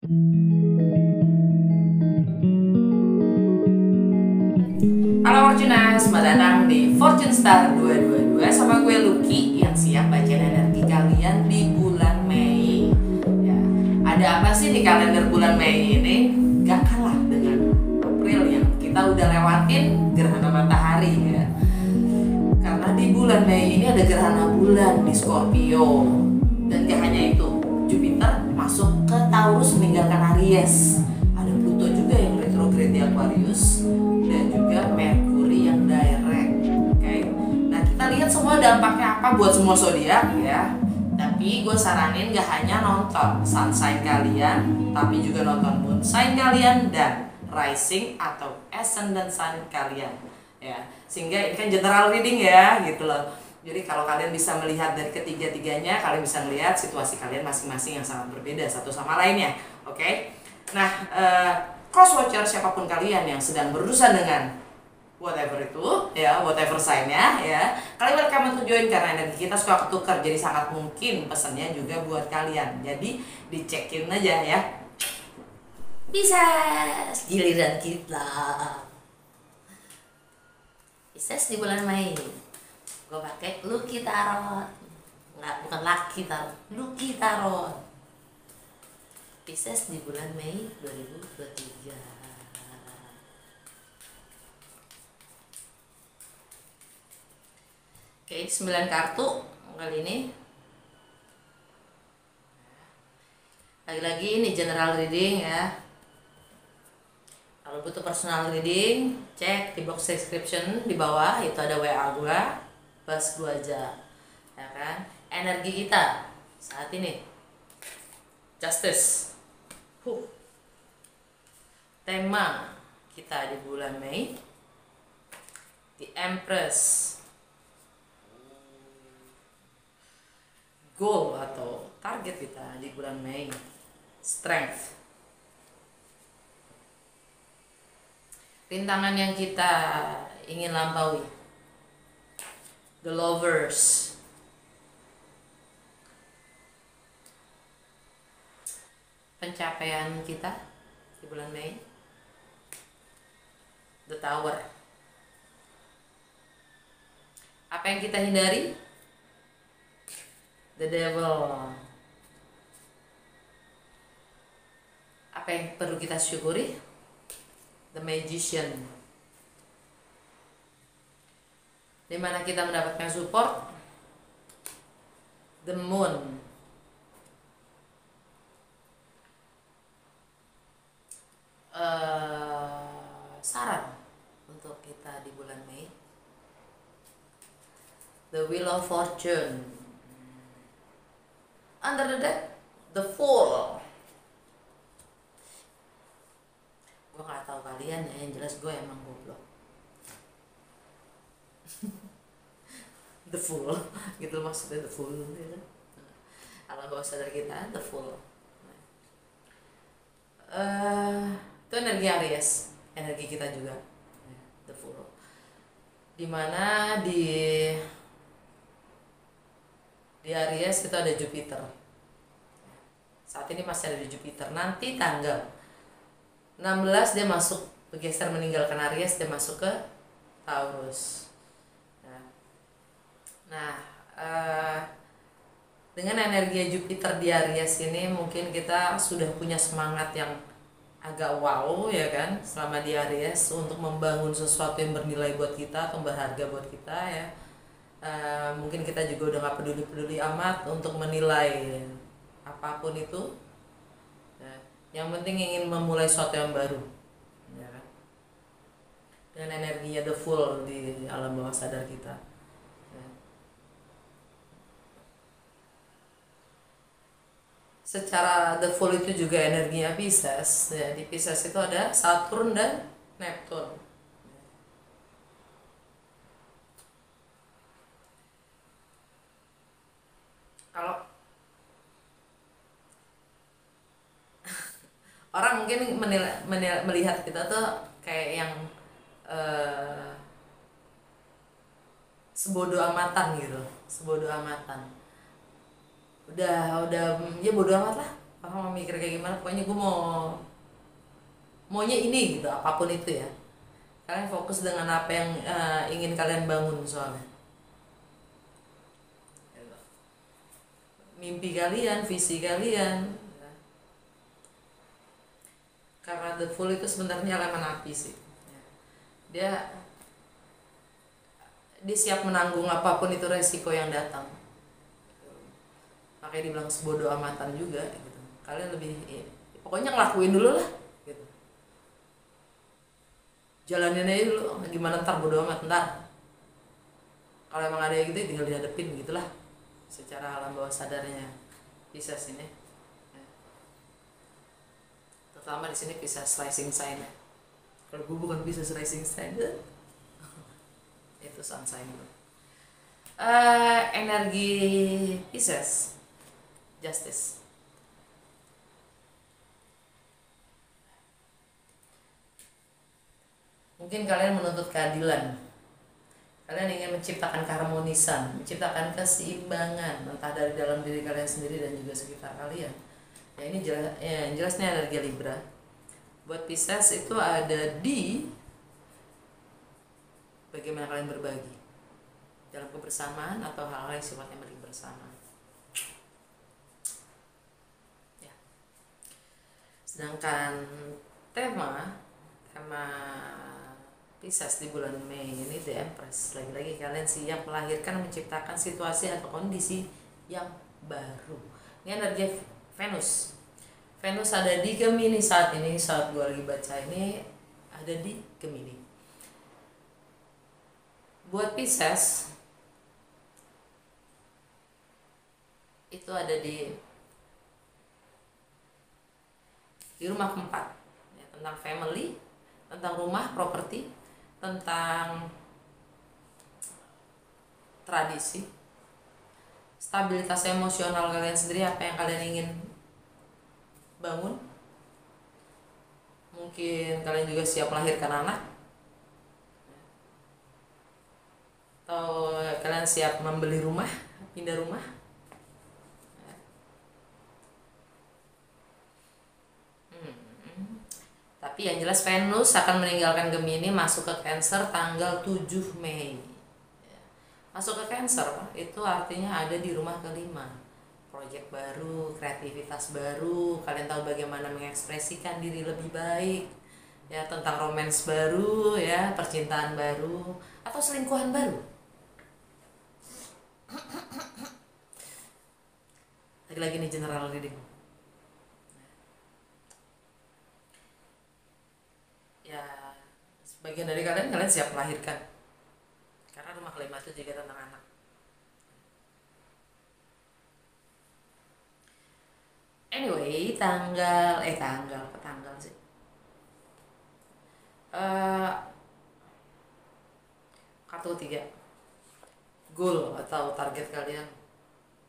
Halo Fortuna, selamat datang di Fortune Star 222 sama gue Lucky yang siap bacain energi kalian di bulan Mei. Ya, ada apa sih di kalender bulan Mei ini? Gak kalah dengan April yang kita udah lewatin gerhana matahari ya. Karena di bulan Mei ini ada gerhana bulan di Scorpio. Dan gak hanya itu, Jupiter masuk ke Taurus meninggalkan Aries. Ada Pluto juga yang retrograde di Aquarius dan juga Mercury yang direct. Oke. Nah, kita lihat semua dampaknya apa buat semua zodiak ya. Tapi gue saranin gak hanya nonton sun sign kalian, tapi juga nonton moon sign kalian dan rising atau ascendant sign kalian. Ya, sehingga ini kan general reading ya, gitu loh. Jadi kalau kalian bisa melihat dari ketiga-tiganya, kalian bisa melihat situasi kalian masing-masing yang sangat berbeda satu sama lainnya. Oke. Nah, cross watcher siapapun kalian yang sedang berurusan dengan whatever itu ya, whatever sign-nya ya, kalian welcome untuk join karena energi kita suka ketukar, jadi sangat mungkin pesannya juga buat kalian. Jadi dicekin aja ya. Pisces, giliran kita. Pisces di bulan Mei gue pakai Lucky Tarot. Nggak, bukan Lucky Tarot, Lucky Tarot. Pisces di bulan Mei 2023. Oke, 9 kartu kali ini. Lagi-lagi ini general reading ya. Kalau butuh personal reading, cek di box description di bawah, itu ada WA gua, bas gua aja. Ya kan? Energi kita saat ini Justice. Tema kita di bulan Mei, The Empress. Goal atau target kita di bulan Mei, Strength. Rintangan yang kita ingin lampaui, The Lovers. Pencapaian kita di bulan Mei, The Tower. Apa yang kita hindari, The Devil. Apa yang perlu kita syukuri, The Magician. Di mana kita mendapatkan support, The Moon. Saran untuk kita di bulan Mei, The Wheel of Fortune. Under the deck, The Fool. Gue gak tahu kalian ya, yang jelas gue emang goblok. The Fool, gitu maksudnya, The Fool gitu. Kalau bahasa dari kita, The Fool. Itu energi Aries, energi kita juga, The Fool. Dimana di Aries itu ada Jupiter. Saat ini masih ada di Jupiter. Nanti tanggal 16 dia masuk, bergeser meninggalkan Aries, dia masuk ke Taurus. Nah, dengan energi Jupiter di Aries ini mungkin kita sudah punya semangat yang agak wow ya kan, selama di Aries untuk membangun sesuatu yang bernilai buat kita atau berharga buat kita ya. Mungkin kita juga udah gak peduli amat untuk menilai apapun itu ya. Yang penting ingin memulai sesuatu yang baru ya kan? Dengan energinya The Fool di alam bawah sadar kita ya. Secara The Fool itu juga energinya Pisces ya. Di Pisces itu ada Saturn dan Neptune. Kalau orang mungkin melihat kita tuh kayak yang sebodoh amatan gitu, sebodoh amatan. Udah ya bodoh amat lah, mau mikir kayak gimana, pokoknya gue maunya ini gitu, apapun itu ya. Kalian fokus dengan apa yang ingin kalian bangun, soalnya mimpi kalian, visi kalian. Karena The Fool itu sebenarnya elemen api sih. Dia siap menanggung apapun itu resiko yang datang. Makanya dibilang sebodoh amatan juga gitu. Kalian lebih pokoknya ngelakuin dulu lah gitu. Jalanin aja dulu, gimana ntar bodo amat ntar. Kalau emang ada yang gitu tinggal dihadepin gitulah. Secara alam bawah sadarnya bisa sini. Terutama di sini bisa rising sign. Kalau gue bukan bisa rising sign, itu sun sign. Energi Pisces, justice. Mungkin kalian menuntut keadilan. Kalian ingin menciptakan keharmonisan, menciptakan keseimbangan, entah dari dalam diri kalian sendiri dan juga sekitar kalian. Ya ini jelasnya energi Libra. Buat Pisces itu ada di bagaimana kalian berbagi dalam kebersamaan atau hal-hal yang sifatnya milik bersama. Ya. Sedangkan tema Pisces di bulan Mei ini The Empress. Lagi-lagi kalian siap melahirkan, menciptakan situasi atau kondisi yang baru. Ini energi Venus. Venus ada di Gemini saat ini, saat gue lagi baca ini ada di Gemini. Buat Pisces itu ada di rumah keempat ya, tentang family, tentang rumah, properti, tentang tradisi, stabilitas emosional kalian sendiri, apa yang kalian ingin bangun. Mungkin kalian juga siap melahirkan anak, atau kalian siap membeli rumah, pindah rumah. Tapi yang jelas Venus akan meninggalkan Gemini, masuk ke Cancer tanggal 7 Mei. Masuk ke Cancer itu artinya ada di rumah kelima. Proyek baru, kreativitas baru, kalian tahu bagaimana mengekspresikan diri lebih baik. Ya, tentang romance baru, ya, percintaan baru, atau selingkuhan baru. Lagi-lagi nih general reading. Ya, sebagian dari kalian siap melahirkan, karena rumah kelima itu juga tentang anak. Anyway, tanggal sih. Kartu ketiga, goal atau target kalian,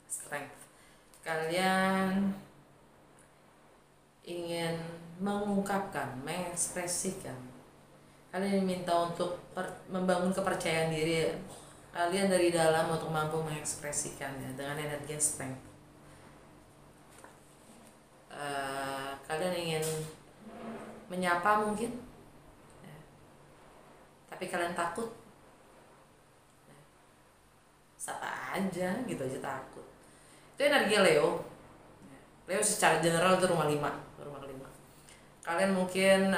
strength. Kalian ingin mengungkapkan, mengekspresikan. Kalian minta untuk membangun kepercayaan diri kalian dari dalam untuk mampu mengekspresikannya dengan energi strength. Kalian ingin menyapa mungkin, ya. Tapi kalian takut, ya. Sapa aja gitu aja takut. Itu energi Leo. Leo secara general itu rumah 5. Kalian mungkin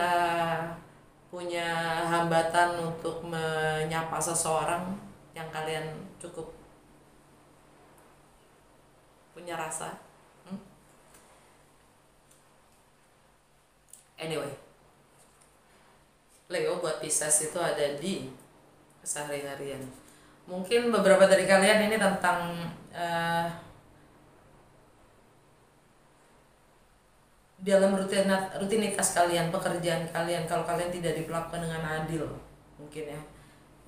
punya hambatan untuk menyapa seseorang yang kalian cukup punya rasa. Anyway, Leo buat Pisces itu ada di keseharian. Mungkin beberapa dari kalian ini tentang dalam rutinitas kalian, pekerjaan kalian, kalau kalian tidak diperlakukan dengan adil, mungkin ya,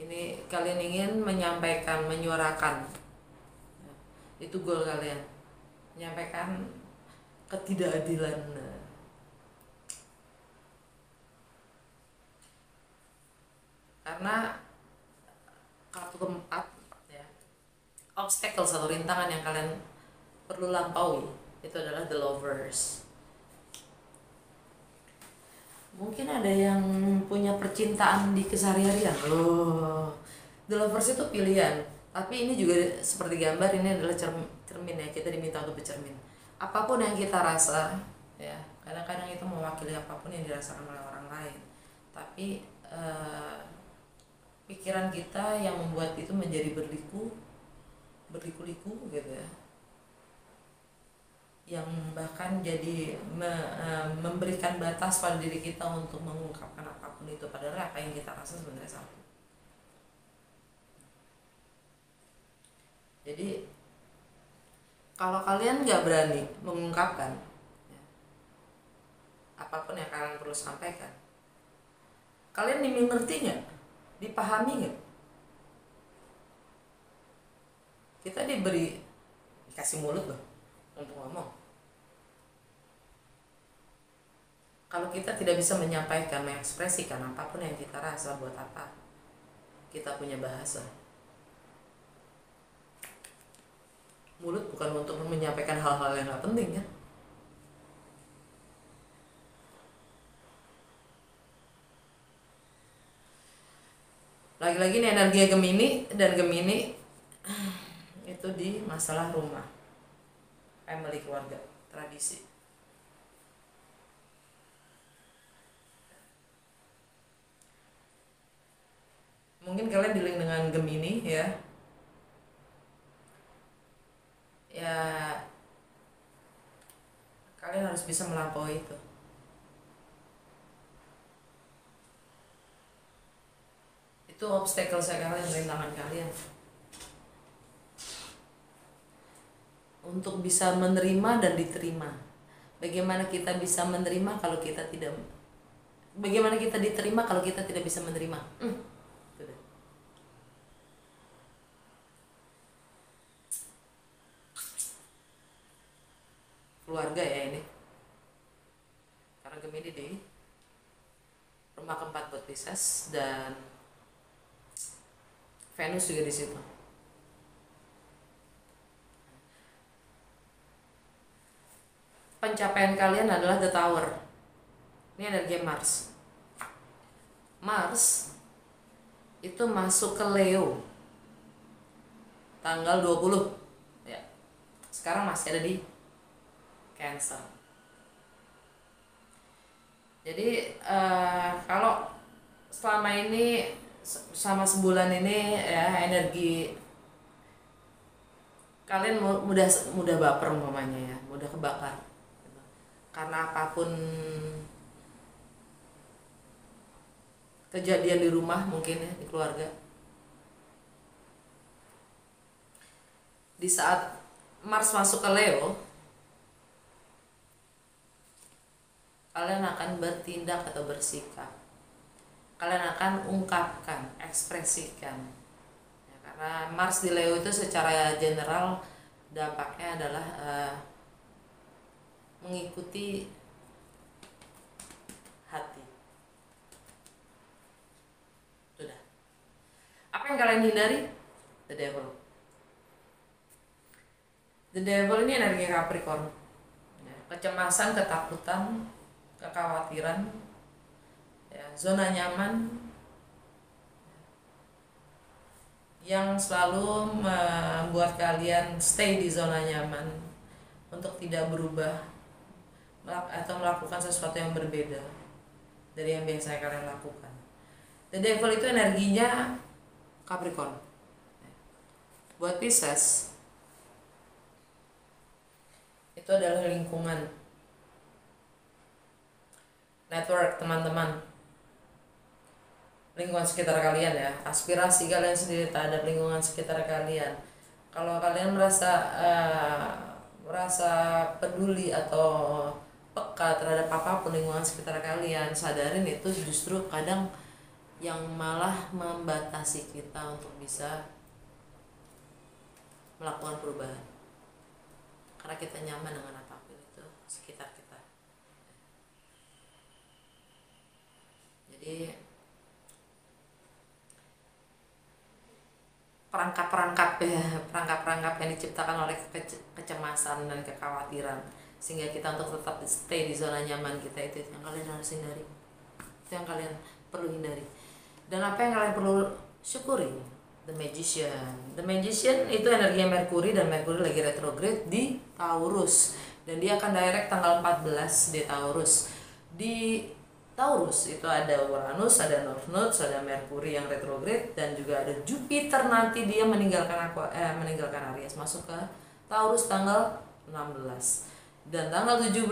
ini kalian ingin menyampaikan, menyuarakan, itu goal kalian, menyampaikan ketidakadilan. Karena kartu keempat ya, obstacle atau rintangan yang kalian perlu lampaui itu adalah the lovers. Mungkin ada yang punya percintaan di keseharian. The lovers itu pilihan, tapi ini juga seperti gambar, ini adalah cermin ya, kita diminta untuk bercermin. Apapun yang kita rasa ya, kadang-kadang itu mewakili apapun yang dirasakan oleh orang lain, tapi pikiran kita yang membuat itu menjadi berliku-liku gitu ya, yang bahkan jadi memberikan batas pada diri kita untuk mengungkapkan apapun itu, padahal apa yang kita rasa sebenarnya satu. Jadi kalau kalian nggak berani mengungkapkan ya, apapun yang kalian perlu sampaikan, kalian dimengerti nggak? Dipahami nggak? Kita dikasih mulut loh untuk ngomong. Kalau kita tidak bisa menyampaikan, mengekspresikan apapun yang kita rasa, buat apa kita punya bahasa? Mulut bukan untuk menyampaikan hal-hal yang gak penting kan? Lagi-lagi ini energi Gemini, dan Gemini itu di masalah rumah, family, keluarga, tradisi. Mungkin kalian dealing dengan Gemini ya, kalian harus bisa melampaui itu. Itu obstacle kalian, rintangan kalian untuk bisa menerima dan diterima. Bagaimana kita bisa menerima kalau kita tidak, bagaimana kita diterima kalau kita tidak bisa menerima? Keluarga ya ini, karena Gemini di rumah keempat buat Pisces, dan Venus juga di situ. Pencapaian kalian adalah the Tower. Ini energi Mars. Mars itu masuk ke Leo tanggal 20 ya. Sekarang masih ada di Cancer. Jadi kalau selama ini, sama sebulan ini ya, energi kalian mudah baper umpamanya ya, mudah kebakar gitu. Karena apapun kejadian di rumah, mungkin ya, di keluarga. Di saat Mars masuk ke Leo, kalian akan bertindak atau bersikap, kalian akan ungkapkan, ekspresikan ya, karena Mars di Leo itu secara general dampaknya adalah mengikuti hati. Sudah. Apa yang kalian hindari? The Devil. The Devil ini energi Capricorn ya, kecemasan, ketakutan, kekhawatiran ya, zona nyaman yang selalu membuat kalian stay di zona nyaman untuk tidak berubah atau melakukan sesuatu yang berbeda dari yang biasa kalian lakukan. The Devil itu energinya Capricorn. Buat Pisces itu adalah lingkungan, network, teman-teman, lingkungan sekitar kalian ya, aspirasi kalian sendiri terhadap lingkungan sekitar kalian. Kalau kalian merasa peduli atau peka terhadap apapun lingkungan sekitar kalian, sadarin itu justru kadang yang malah membatasi kita untuk bisa melakukan perubahan, karena kita nyaman dengan apapun itu sekitar kita. Jadi perangkap-perangkap ya, perangkap-perangkap yang diciptakan oleh kecemasan dan kekhawatiran, sehingga kita untuk tetap stay di zona nyaman kita. Itu yang kalian harus hindari, itu yang kalian perlu hindari. Dan apa yang kalian perlu syukuri? The Magician itu energinya Merkuri, dan Merkuri lagi retrograde di Taurus, dan dia akan direct tanggal 14 di Taurus. Di Taurus itu ada Uranus, ada North Node, ada Merkuri yang retrograde, dan juga ada Jupiter. Nanti dia meninggalkan Aries, masuk ke Taurus tanggal 16. Dan tanggal 17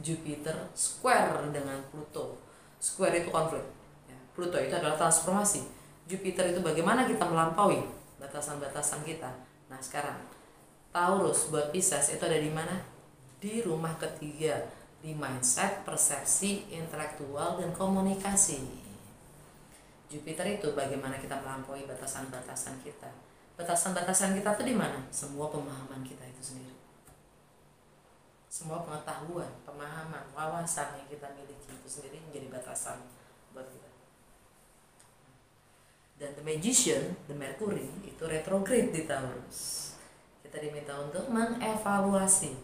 Jupiter square dengan Pluto. Square itu konflik. Pluto itu adalah transformasi. Jupiter itu bagaimana kita melampaui batasan-batasan kita. Nah sekarang Taurus buat Pisces itu ada di mana? Di rumah ketiga, di mindset, persepsi, intelektual, dan komunikasi. Jupiter itu bagaimana kita melampaui batasan-batasan kita. Batasan-batasan kita itu di mana? Semua pemahaman kita itu sendiri. Semua pengetahuan, pemahaman, wawasan yang kita miliki itu sendiri menjadi batasan buat kita. Dan The Magician, The Mercury, itu retrograde di Taurus. Kita diminta untuk mengevaluasi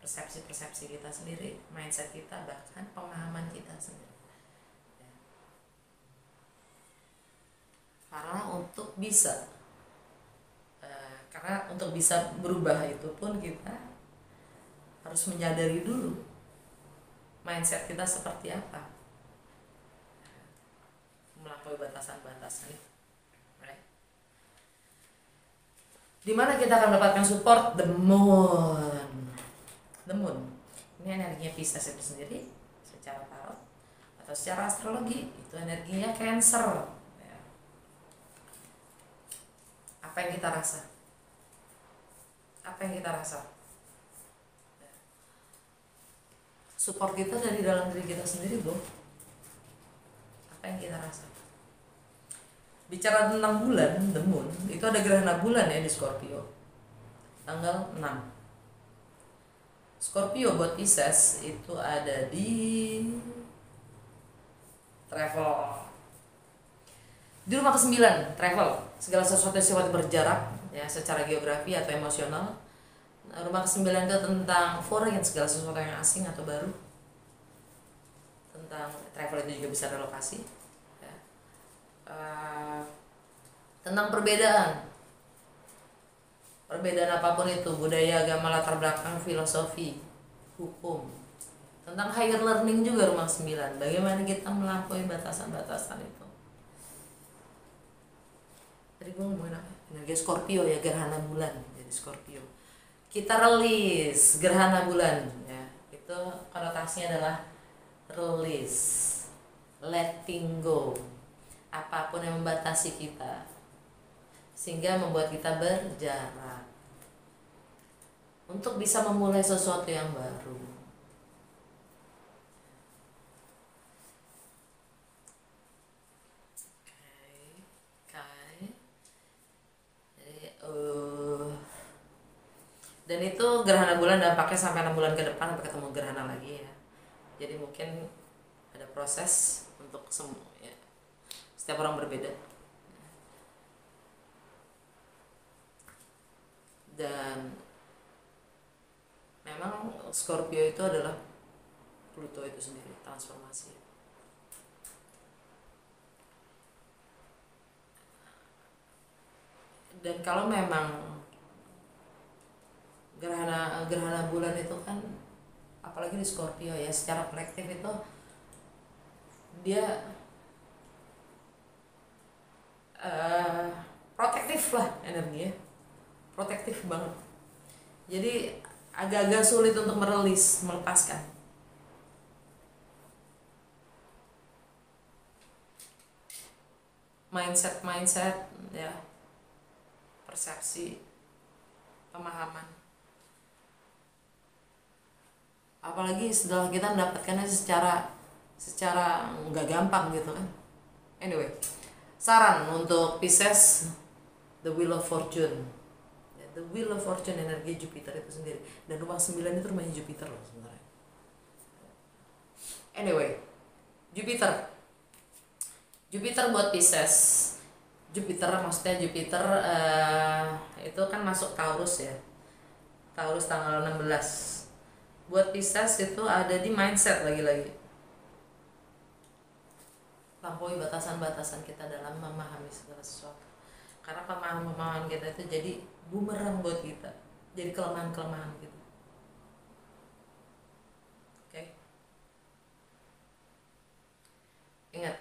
persepsi-persepsi kita sendiri, mindset kita, bahkan pemahaman kita sendiri. Karena untuk bisa berubah itu pun kita harus menyadari dulu mindset kita seperti apa, melampaui batasan-batasan itu, right? Dimana kita akan mendapatkan support? The Moon ini energinya Pisces itu sendiri secara tarot atau secara astrologi itu energinya Cancer ya. Apa yang kita rasa? Support kita dari dalam diri kita sendiri, bro. Apa yang kita rasa? Bicara tentang bulan, The Moon, itu ada gerhana bulan ya di Scorpio tanggal 6. Scorpio buat Pisces itu ada di travel, di rumah ke-9, travel, segala sesuatu yang sifatnya berjarak ya, secara geografi atau emosional. Rumah ke-9 itu tentang foreign, segala sesuatu yang asing atau baru. Tentang travel itu juga bisa relokasi ya. Tentang perbedaan apapun itu, budaya, agama, latar belakang, filosofi, hukum. Tentang higher learning juga rumah 9, bagaimana kita melampaui batasan-batasan itu. Tadi gue ngomongin apa? Energi Scorpio ya, gerhana bulan jadi Scorpio. Kita release gerhana bulan ya, itu konotasinya adalah release, letting go apapun yang membatasi kita, sehingga membuat kita berjarak untuk bisa memulai sesuatu yang baru. Dan itu gerhana bulan dampaknya sampai 6 bulan ke depan sampai ketemu gerhana lagi ya. Jadi mungkin ada proses untuk semua ya. Setiap orang berbeda. Dan memang Scorpio itu adalah Pluto itu sendiri, transformasi. Dan kalau memang gerhana bulan itu kan apalagi di Scorpio ya, secara kolektif itu dia protektif lah energinya, protektif banget. Jadi agak-agak sulit untuk melepaskan. Mindset ya, persepsi, pemahaman. Apalagi setelah kita mendapatkannya secara nggak gampang gitu kan. Anyway, saran untuk Pisces, the Wheel of Fortune. The Wheel of Fortune energi Jupiter itu sendiri, dan rumah 9 itu rumahnya Jupiter loh sebenarnya. Anyway, Jupiter buat Pisces, Jupiter, maksudnya Jupiter itu kan masuk Taurus ya. Taurus tanggal 16. Buat Pisces itu ada di mindset lagi-lagi. Lampaui batasan-batasan kita dalam memahami segala sesuatu. Karena pemahaman-pemahaman kita itu jadi bumerang buat kita. Jadi kelemahan-kelemahan gitu. Oke. Ingat,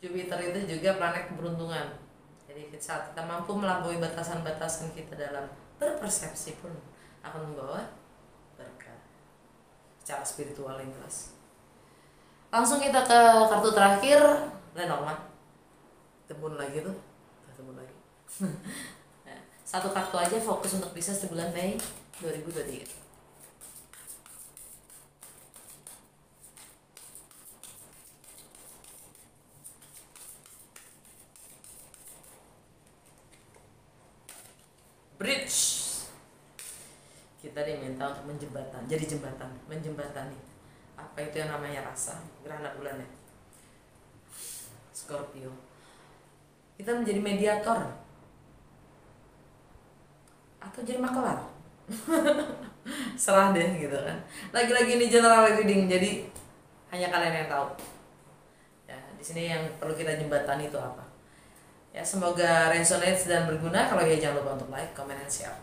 Jupiter itu juga planet keberuntungan. Jadi saat kita mampu melampaui batasan-batasan kita dalam berpersepsi pun akan membawa berkah secara spiritual yang jelas. Langsung kita ke kartu terakhir, Lenormand. Tebun lagi tuh, tebun lagi. Nah, satu kartu aja fokus untuk Pisces di bulan Mei 2023. Bridge. Kita diminta untuk menjembatani apa itu yang namanya rasa. Gerhana bulannya Scorpio. Kita menjadi mediator atau jadi makelar. Serah deh gitu kan. Lagi-lagi ini general reading, jadi hanya kalian yang tahu. Ya, di sini yang perlu kita jembatani itu apa? Ya, semoga resonate dan berguna. Kalau ya jangan lupa untuk like, comment, and share.